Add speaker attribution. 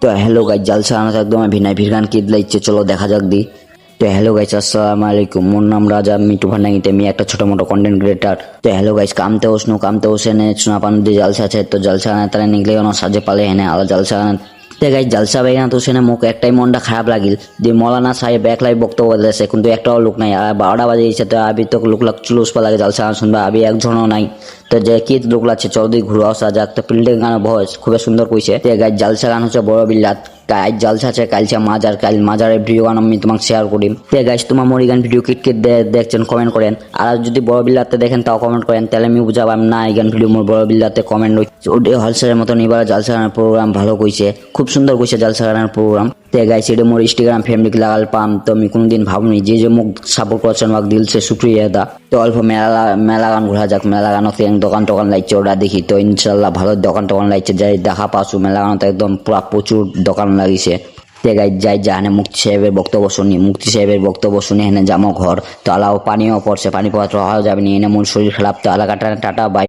Speaker 1: তো hello guys, জালসা আনা একদম ভিনাই ভিরগান কিদ লাইছে, চলো দেখা যাক দি। তো হ্যালো গাইজ, আসসালামু আলাইকুম। মোর নাম রাজা মিটু ভান্ডাঙ্গিতে, আমি একটা ছোট মোটো কন্টেন্ট ক্রিয়েটার। তো হ্যালো গাইজ, কামতে ওসেনে চুনা পান দিয়ে জালসা আছে। তো জালসা আনা তারা নিগলে সাজে পালে হেনে আলা জালসা আনা। তো গাইজ জালসা বাইনা তো সেনে মোক একটাই মনটা খারাপ লাগিল যে মৌলানা সাহেব একলাই বক্তব্য দিয়েছে, কিন্তু একটাও লোক নাই। আর 12টা বাজে গেছে, তো আবি তো লোক লাগ চুলুস পা লাগে জালসা আনা শুনবা, আবি একজনও নাই। তো যে কি লোক লাগছে চৌধুরী ঘুরে আসা যাক। তো ফিল্ডের গান ভয়েস খুবই সুন্দর কইছে। তো গাইজ জালসা গান হচ্ছে বড় বিল্লাত। গাইজ জালসা আছে কালচা মাজার, কাল মাজারের ভিডিও গান আমি তোমাকে শেয়ার করি। তো গাইজ তোমার মরি গান ভিডিও কিট কিট দেখছেন কমেন্ট করেন, আর যদি বড় বিল্লাতে দেখেন তাও কমেন্ট করেন, তাহলে আমি বুঝাবাম না এই গান ভিডিও মোর বড় বিল্লাতে কমেন্ট হলসেলের মতন। এবার জালসা গানের প্রোগ্রাম ভালো কইছে, খুব সুন্দর কইছে জালসা গানের প্রোগ্রাম। তো গাইজ এটা মোর ইনস্টাগ্রাম ফ্যামিলি লাগাল পাম। তো আমি কোনোদিন ভাবনি যে মুখ সাপোর্ট করছেন ওয়াক দিল সে শুক্রিয়া দা। তো অল্প মেলা গান ঘোরা যাক। মেলা গান দোকান টোকান লাগছে ওটা দেখি। তো ইনশাল্লাহ ভালো দোকান টোকান লাগছে, যাই দেখা পাচ্ছু মেলা গান তো একদম পুরা প্রচুর দোকান লাগিছে। যাই জাহানে মুক্তি সাহেবের বক্তব্য শুনি হেনে জামো ঘর। তো আলাও পানিও পড়ছে, পানি পড়া তো হওয়া যাবে না, এনে মন শরীর খারাপ। তো আলা কাটা টাটা বাই।